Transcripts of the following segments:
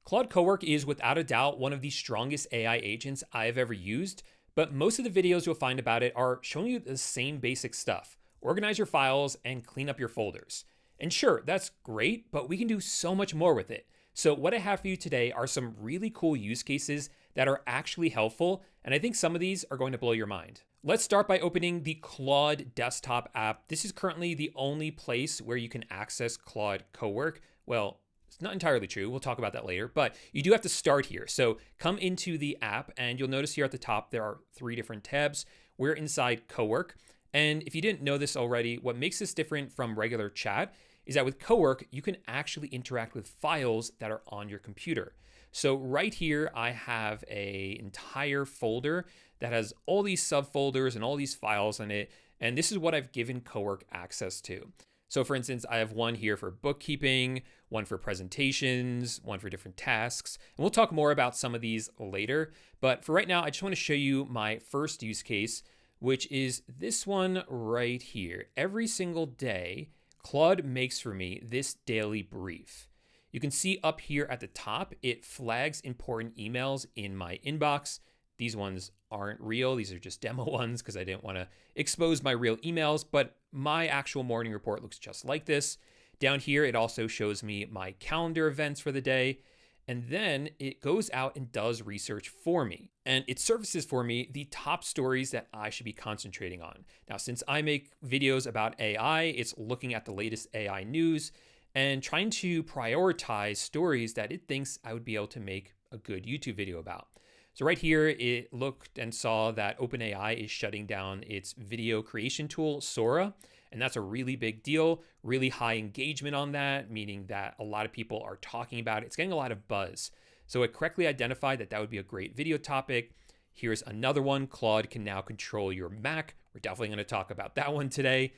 Claude Cowork is without a doubt one of the strongest AI agents I've ever used, but most of the videos you'll find about it are showing you the same basic stuff. Organize your files and clean up your folders. And sure, that's great, but we can do so much more with it. So what I have for you today are some really cool use cases that are actually helpful, and I think some of these are going to blow your mind. Let's start by opening the Claude desktop app. This is currently the only place where you can access Claude Cowork. Well, it's not entirely true. We'll talk about that later, but you do have to start here. So come into the app and you'll notice here at the top, there are 3 different tabs. We're inside Cowork. And if you didn't know this already, what makes this different from regular chat is that with Cowork, you can actually interact with files that are on your computer. So right here, I have an entire folder that has all these subfolders and all these files in it. And this is what I've given Cowork access to. So for instance, I have one here for bookkeeping, one for presentations, one for different tasks. And we'll talk more about some of these later. But for right now, I just want to show you my first use case, which is this one right here. Every single day, Claude makes for me this daily brief. You can see up here at the top, it flags important emails in my inbox. These ones aren't real. These are just demo ones because I didn't want to expose my real emails, but my actual morning report looks just like this. Down here, it also shows me my calendar events for the day. And then it goes out and does research for me. And it surfaces for me the top stories that I should be concentrating on. Now, since I make videos about AI, it's looking at the latest AI news and trying to prioritize stories that it thinks I would be able to make a good YouTube video about. So right here, it looked and saw that OpenAI is shutting down its video creation tool, Sora. And that's a really big deal, really high engagement on that, meaning that a lot of people are talking about it. It's getting a lot of buzz. So it correctly identified that that would be a great video topic. Here's another one. Claude can now control your Mac. We're definitely going to talk about that one today.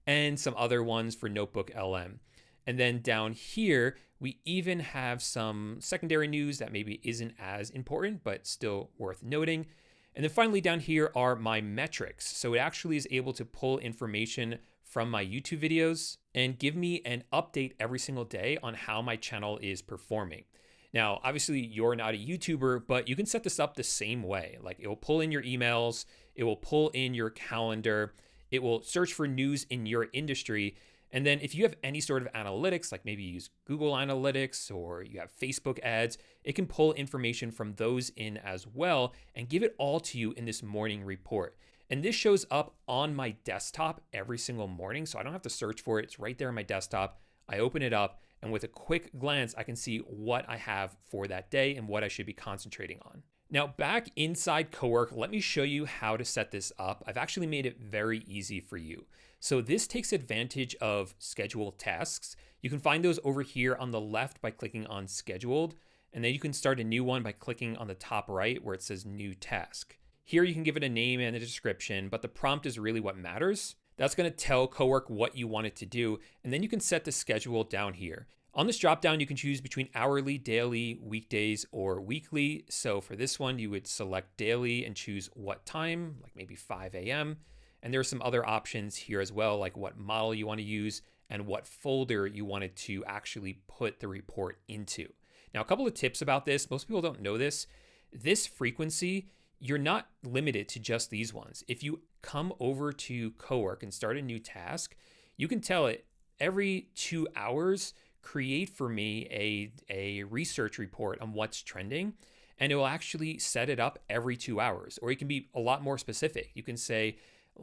And some other ones for Notebook LM. And then down here, we even have some secondary news that maybe isn't as important, but still worth noting. And then finally down here are my metrics. So it actually is able to pull information from my YouTube videos and give me an update every single day on how my channel is performing. Now, obviously you're not a YouTuber, but you can set this up the same way. Like it will pull in your emails, it will pull in your calendar, it will search for news in your industry. And then if you have any sort of analytics, like maybe you use Google Analytics or you have Facebook ads, it can pull information from those in as well and give it all to you in this morning report. And this shows up on my desktop every single morning, so I don't have to search for it. It's right there on my desktop. I open it up, and with a quick glance, I can see what I have for that day and what I should be concentrating on. Now, back inside Cowork, let me show you how to set this up. I've actually made it very easy for you. So this takes advantage of scheduled tasks. You can find those over here on the left by clicking on Scheduled, and then you can start a new one by clicking on the top right where it says New Task. Here you can give it a name and a description, but the prompt is really what matters. That's going to tell Cowork what you want it to do, and then you can set the schedule down here. On this dropdown, you can choose between hourly, daily, weekdays, or weekly. So for this one, you would select daily and choose what time, like maybe 5 a.m. And there are some other options here as well, like what model you want to use and what folder you wanted to actually put the report into. Now, a couple of tips about this. Most people don't know this. This frequency, you're not limited to just these ones. If you come over to Cowork and start a new task, you can tell it every 2 hours, create for me a research report on what's trending, and it will actually set it up every 2 hours. Or you can be a lot more specific. You can say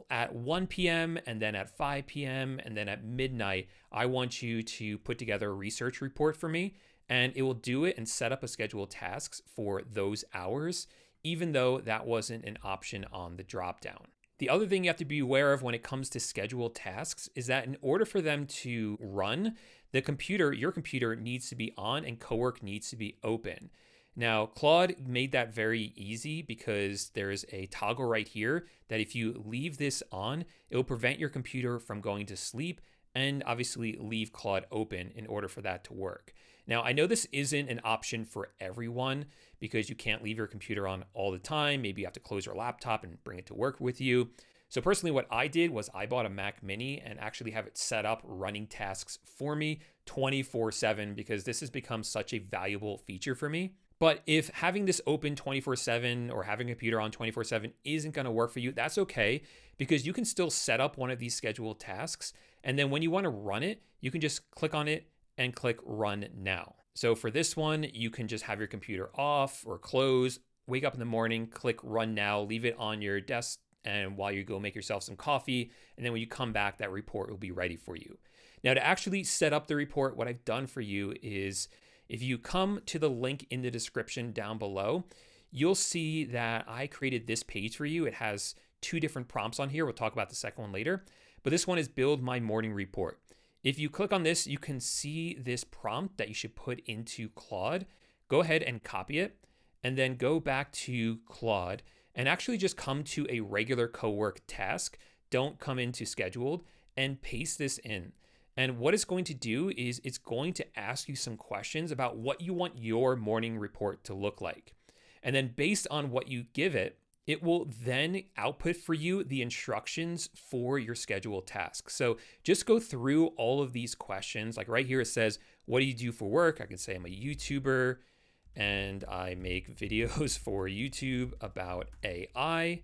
at 1 p.m. and then at 5 p.m. and then at midnight, I want you to put together a research report for me, and it will do it and set up a scheduled tasks for those hours, even though that wasn't an option on the dropdown. The other thing you have to be aware of when it comes to scheduled tasks is that in order for them to run, your computer needs to be on and Cowork needs to be open. Now, Claude made that very easy because there's a toggle right here that if you leave this on, it will prevent your computer from going to sleep and obviously leave Claude open in order for that to work. Now, I know this isn't an option for everyone because you can't leave your computer on all the time. Maybe you have to close your laptop and bring it to work with you. So personally, what I did was I bought a Mac Mini and actually have it set up running tasks for me 24/7 because this has become such a valuable feature for me. But if having this open 24/7 or having a computer on 24/7 isn't going to work for you, that's okay, because you can still set up one of these scheduled tasks. And then when you want to run it, you can just click on it and click run now. So for this one, you can just have your computer off or close, wake up in the morning, click run now, leave it on your desk, and while you go make yourself some coffee, and then when you come back, that report will be ready for you. Now, to actually set up the report, what I've done for you is if you come to the link in the description down below, you'll see that I created this page for you. It has 2 different prompts on here. We'll talk about the second one later, but this one is build my morning report. If you click on this, you can see this prompt that you should put into Claude. Go ahead and copy it, and then go back to Claude and actually just come to a regular Cowork task. Don't come into scheduled, and paste this in. And what it's going to do is it's going to ask you some questions about what you want your morning report to look like. And then based on what you give it, it will then output for you the instructions for your scheduled task. So just go through all of these questions. Like right here, it says, what do you do for work? I can say I'm a YouTuber and I make videos for YouTube about AI.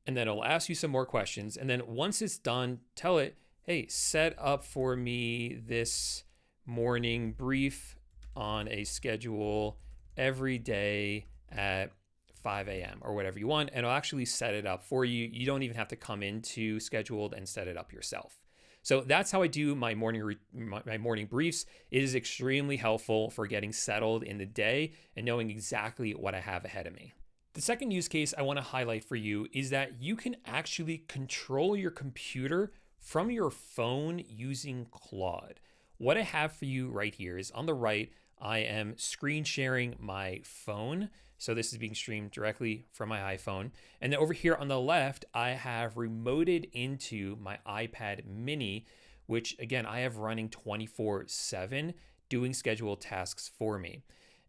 And then it'll ask you some more questions. And then once it's done, tell it, hey, set up for me this morning brief on a schedule every day at 5 a.m. or whatever you want, and it'll actually set it up for you. You don't even have to come into scheduled and set it up yourself. So that's how I do my morning briefs. It is extremely helpful for getting settled in the day and knowing exactly what I have ahead of me. The second use case I want to highlight for you is that you can actually control your computer from your phone using Claude. What I have for you right here is on the right, I am screen sharing my phone. So this is being streamed directly from my iPhone. And then over here on the left, I have remoted into my iPad mini, which again, I have running 24/7 doing scheduled tasks for me.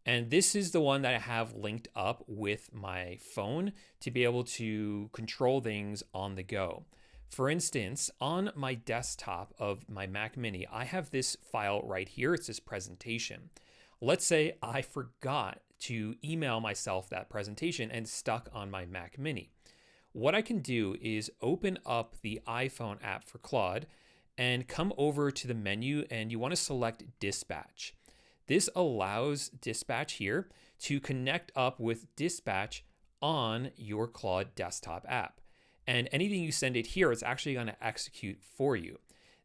And this is the one that I have linked up with my phone to be able to control things on the go. For instance, on my desktop of my Mac Mini, I have this file right here. It's this presentation. Let's say I forgot to email myself that presentation and stuck on my Mac Mini. What I can do is open up the iPhone app for Claude and come over to the menu, and you want to select Dispatch. This allows Dispatch here to connect up with Dispatch on your Claude desktop app. And anything you send it here, it's actually going to execute for you.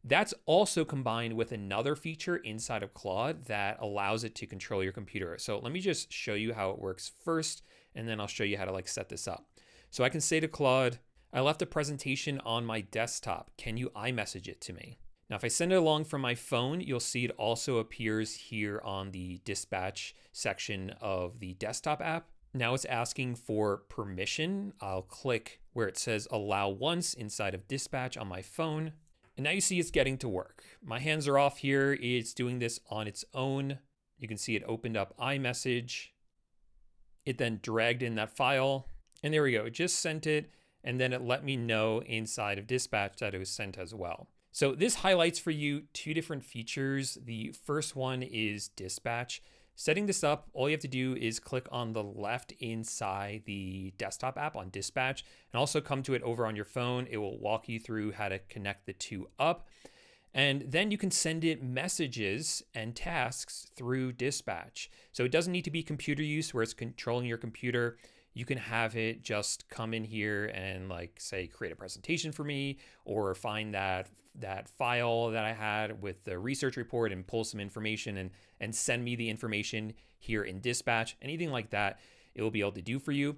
That's also combined with another feature inside of Claude that allows it to control your computer. So let me just show you how it works first, and then I'll show you how to set this up. So I can say to Claude, I left a presentation on my desktop. Can you iMessage it to me? Now, if I send it along from my phone, you'll see it also appears here on the dispatch section of the desktop app. Now it's asking for permission. I'll click where it says allow once inside of dispatch on my phone. And now you see it's getting to work. My hands are off here. It's doing this on its own. You can see it opened up iMessage. It then dragged in that file. And there we go. It just sent it. And then it let me know inside of dispatch that it was sent as well. So this highlights for you 2 different features. The first one is dispatch. Setting this up, all you have to do is click on the left inside the desktop app on dispatch, and also come to it over on your phone. It will walk you through how to connect the 2 up. And then you can send it messages and tasks through dispatch. So it doesn't need to be computer use where it's controlling your computer. You can have it just come in here and say, create a presentation for me, or find that file that I had with the research report and pull some information and send me the information here in dispatch. Anything like that, it will be able to do for you.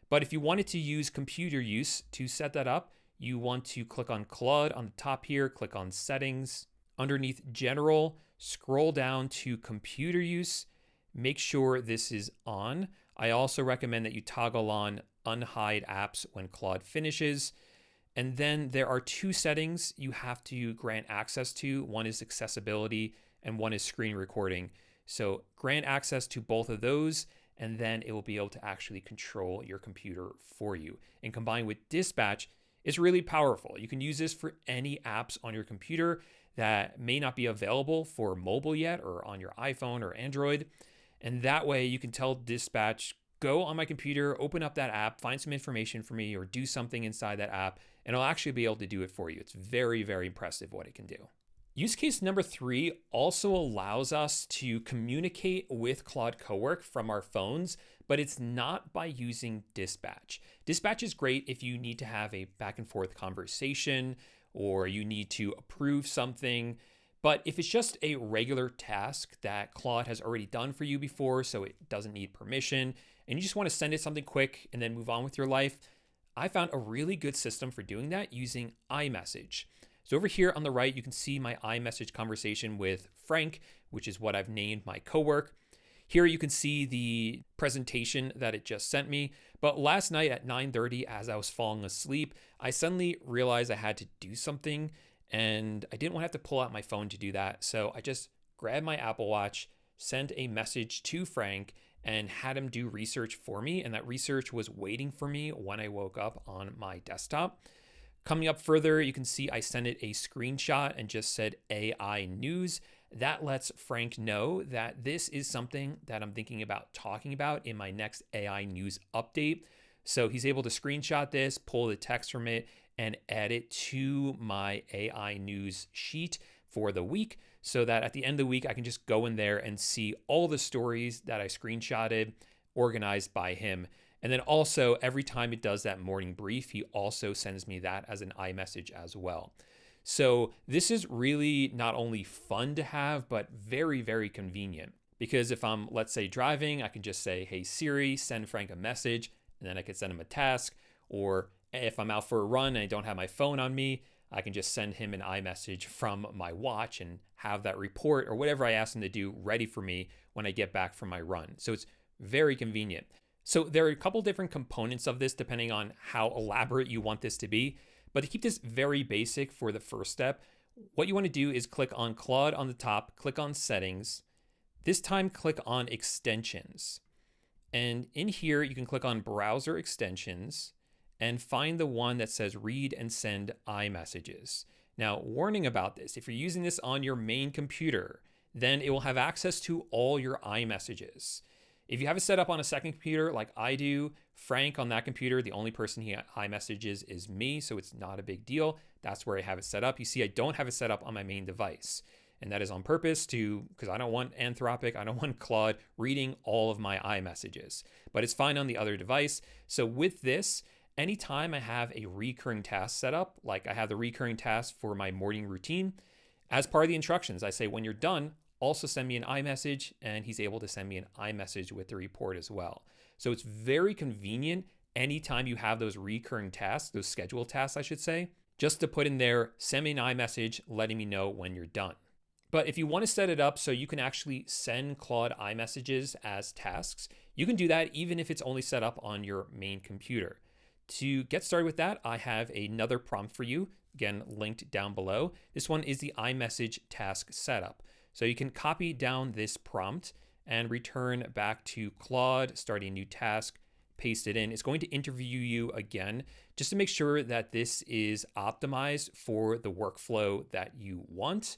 But if you wanted to use computer use to set that up, you want to click on Claude on the top here, click on settings. Underneath general, scroll down to computer use. Make sure this is on. I also recommend that you toggle on unhide apps when Claude finishes. And then there are 2 settings you have to grant access to. One is accessibility and one is screen recording. So grant access to both of those, and then it will be able to actually control your computer for you. And combined with dispatch, It's really powerful. You can use this for any apps on your computer that may not be available for mobile yet or on your iPhone or Android. And that way you can tell Dispatch, go on my computer, open up that app, find some information for me, or do something inside that app, and it'll actually be able to do it for you. It's very, very impressive what it can do. Use case number 3 also allows us to communicate with Claude Cowork from our phones, but it's not by using Dispatch. Dispatch is great if you need to have a back and forth conversation or you need to approve something. But if it's just a regular task that Claude has already done for you before, so it doesn't need permission, and you just want to send it something quick and then move on with your life, I found a really good system for doing that using iMessage. So over here on the right, you can see my iMessage conversation with Frank, which is what I've named my cowork. Here you can see the presentation that it just sent me. But last night at 9:30, as I was falling asleep, I suddenly realized I had to do something and I didn't want to have to pull out my phone to do that. So I just grabbed my Apple Watch, sent a message to Frank, and had him do research for me. And that research was waiting for me when I woke up on my desktop. Coming up further, you can see I sent it a screenshot and just said AI news. That lets Frank know that this is something that I'm thinking about talking about in my next AI news update. So he's able to screenshot this, pull the text from it, and add it to my AI news sheet for the week so that at the end of the week, I can just go in there and see all the stories that I screenshotted organized by him. And then also every time it does that morning brief, he also sends me that as an iMessage as well. So this is really not only fun to have, but very, very convenient. Because if I'm, let's say, driving, I can just say, hey Siri, send Frank a message, and then I could send him a task. Or if I'm out for a run and I don't have my phone on me, I can just send him an iMessage from my watch and have that report or whatever I asked him to do ready for me when I get back from my run. So it's very convenient. So there are a couple different components of this depending on how elaborate you want this to be. But to keep this very basic for the first step, what you want to do is click on Claude on the top, click on settings. This time click on extensions. And in here, you can click on browser extensions and find the one that says read and send iMessages. Now, warning about this, if you're using this on your main computer, then it will have access to all your iMessages. If you have it set up on a second computer like I do, Frank on that computer, the only person he iMessages is me, so it's not a big deal. That's where I have it set up. You see, I don't have it set up on my main device. And that is on purpose because I don't want Anthropic, I don't want Claude reading all of my iMessages. But it's fine on the other device. So with this, anytime I have a recurring task set up, like I have the recurring task for my morning routine, as part of the instructions, I say when you're done, also send me an iMessage, and he's able to send me an iMessage with the report as well. So it's very convenient anytime you have those recurring tasks, those scheduled tasks, I should say, just to put in there, send me an iMessage letting me know when you're done. But if you want to set it up so you can actually send Claude iMessages as tasks, you can do that even if it's only set up on your main computer. To get started with that, I have another prompt for you, again, linked down below. This one is the iMessage task setup. So you can copy down this prompt and return back to Claude, start a new task, paste it in. It's going to interview you again, just to make sure that this is optimized for the workflow that you want.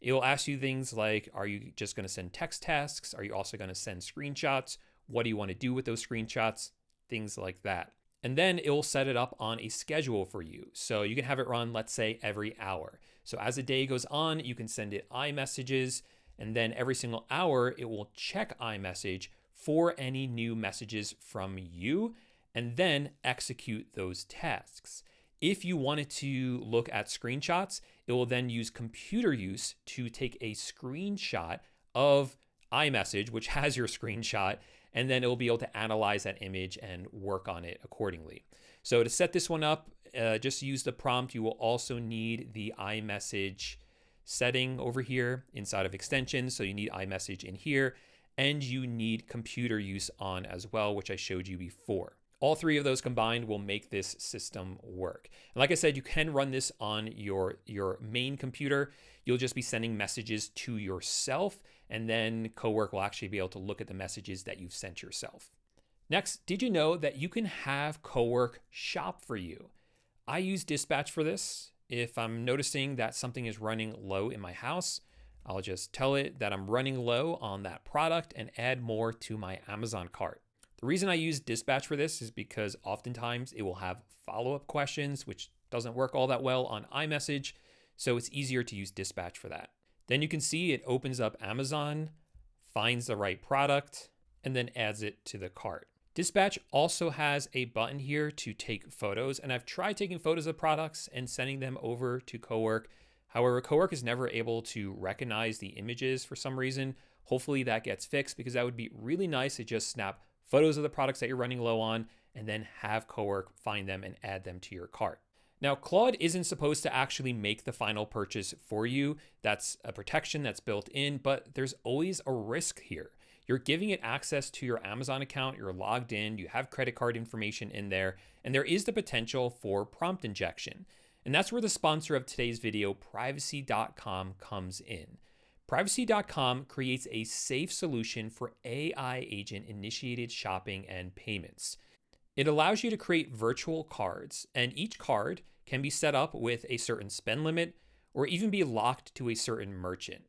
It'll ask you things like, are you just going to send text tasks? Are you also going to send screenshots? What do you want to do with those screenshots? Things like that. And then it will set it up on a schedule for you. So you can have it run, let's say, every hour. So as the day goes on, you can send it iMessages, and then every single hour, it will check iMessage for any new messages from you, and then execute those tasks. If you wanted to look at screenshots, it will then use computer use to take a screenshot of iMessage, which has your screenshot, and then it will be able to analyze that image and work on it accordingly. So to set this one up, just use the prompt. You will also need the iMessage setting over here inside of extensions. So you need iMessage in here, and you need computer use on as well, which I showed you before. All three of those combined will make this system work. And like I said, you can run this on your main computer. You'll just be sending messages to yourself, and then Cowork will actually be able to look at the messages that you've sent yourself. Next, did you know that you can have Cowork shop for you? I use Dispatch for this. If I'm noticing that something is running low in my house, I'll just tell it that I'm running low on that product and add more to my Amazon cart. The reason I use Dispatch for this is because oftentimes it will have follow-up questions, which doesn't work all that well on iMessage, so it's easier to use Dispatch for that. Then you can see it opens up Amazon, finds the right product, and then adds it to the cart. Dispatch also has a button here to take photos, and I've tried taking photos of products and sending them over to Cowork. However, Cowork is never able to recognize the images for some reason. Hopefully that gets fixed, because that would be really nice to just snap photos of the products that you're running low on and then have Cowork find them and add them to your cart. Now, Claude isn't supposed to actually make the final purchase for you. That's a protection that's built in, but there's always a risk here. You're giving it access to your Amazon account, you're logged in, you have credit card information in there, and there is the potential for prompt injection. And that's where the sponsor of today's video, Privacy.com, comes in. Privacy.com creates a safe solution for AI agent-initiated shopping and payments. It allows you to create virtual cards, and each card can be set up with a certain spend limit or even be locked to a certain merchant.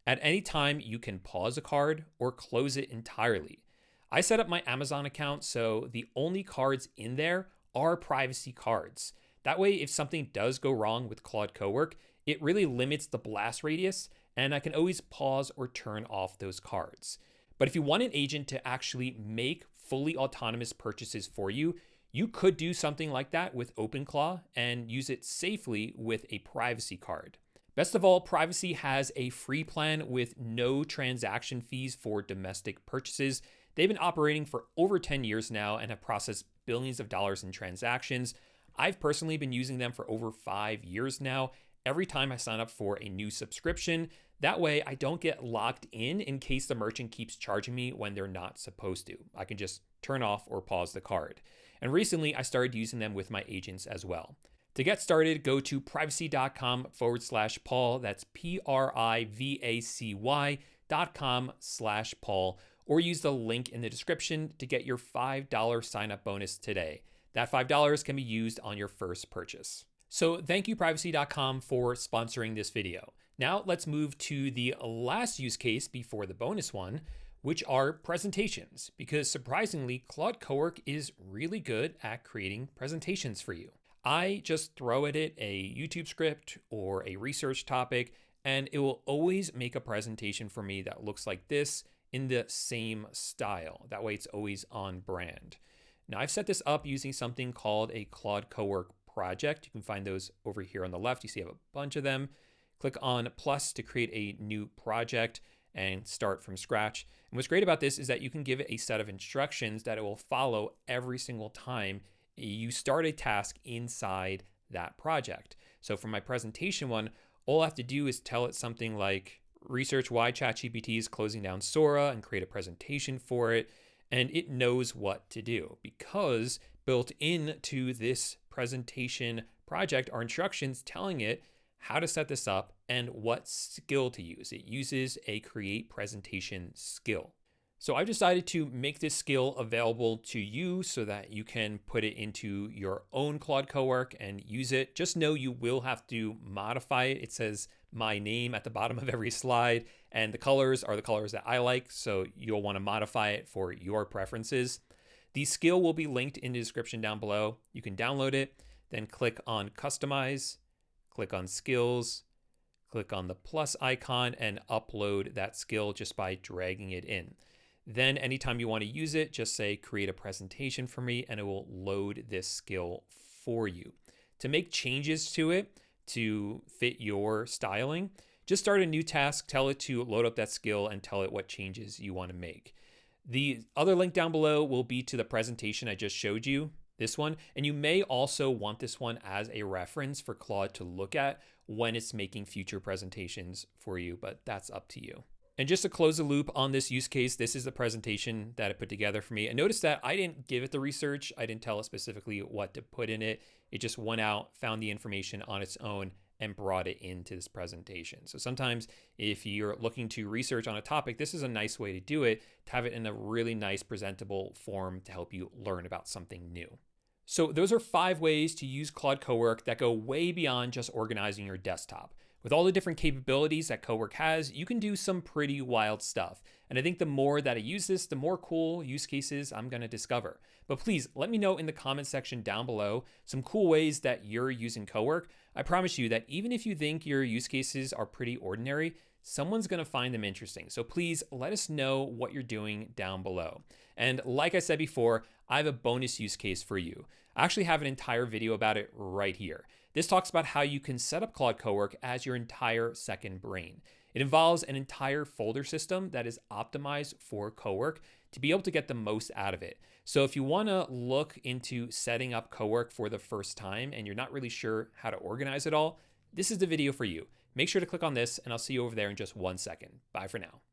At any time, you can pause a card or close it entirely. I set up my Amazon account so the only cards in there are privacy cards. That way, if something does go wrong with Claude Cowork, it really limits the blast radius, and I can always pause or turn off those cards. But if you want an agent to actually make fully autonomous purchases for you, you could do something like that with OpenClaw and use it safely with a privacy card. Best of all, Privacy has a free plan with no transaction fees for domestic purchases. They've been operating for over 10 years now and have processed billions of dollars in transactions. I've personally been using them for over 5 years now. Every time I sign up for a new subscription, that way I don't get locked in case the merchant keeps charging me when they're not supposed to. I can just turn off or pause the card. And recently I started using them with my agents as well. To get started, go to privacy.com/Paul. That's privacy.com/Paul, or use the link in the description to get your $5 sign-up bonus today. That $5 can be used on your first purchase. So thank you, privacy.com, for sponsoring this video. Now let's move to the last use case before the bonus one, which are presentations, because surprisingly, Claude Cowork is really good at creating presentations for you. I just throw at it a YouTube script or a research topic, and it will always make a presentation for me that looks like this in the same style. That way it's always on brand. Now I've set this up using something called a Claude Cowork project. You can find those over here on the left. You see I have a bunch of them. Click on plus to create a new project and start from scratch. And what's great about this is that you can give it a set of instructions that it will follow every single time you start a task inside that project. So for my presentation one, all I have to do is tell it something like research why ChatGPT is closing down Sora and create a presentation for it. And it knows what to do, because built into this presentation project are instructions telling it how to set this up and what skill to use. It uses a create presentation skill. So I've decided to make this skill available to you so that you can put it into your own Claude Cowork and use it. Just know you will have to modify it. It says my name at the bottom of every slide, and the colors are the colors that I like, so you'll want to modify it for your preferences. The skill will be linked in the description down below. You can download it, then click on Customize, click on Skills, click on the plus icon, and upload that skill just by dragging it in. Then anytime you want to use it, just say create a presentation for me, and it will load this skill for you. To make changes to it to fit your styling, just start a new task, tell it to load up that skill, and tell it what changes you want to make. The other link down below will be to the presentation I just showed you, this one, and you may also want this one as a reference for Claude to look at when it's making future presentations for you, but that's up to you. And just to close the loop on this use case, this is the presentation that it put together for me. And notice that I didn't give it the research. I didn't tell it specifically what to put in it. It just went out, found the information on its own, and brought it into this presentation. So sometimes if you're looking to research on a topic, this is a nice way to do it, to have it in a really nice presentable form to help you learn about something new. So those are 5 ways to use Claude Cowork that go way beyond just organizing your desktop. With all the different capabilities that Cowork has, you can do some pretty wild stuff. And I think the more that I use this, the more cool use cases I'm going to discover. But please let me know in the comment section down below some cool ways that you're using Cowork. I promise you that even if you think your use cases are pretty ordinary, someone's going to find them interesting. So please let us know what you're doing down below. And like I said before, I have a bonus use case for you. I actually have an entire video about it right here. This talks about how you can set up Claude Cowork as your entire second brain. It involves an entire folder system that is optimized for Cowork to be able to get the most out of it. So if you want to look into setting up Cowork for the first time and you're not really sure how to organize it all, this is the video for you. Make sure to click on this and I'll see you over there in just 1 second. Bye for now.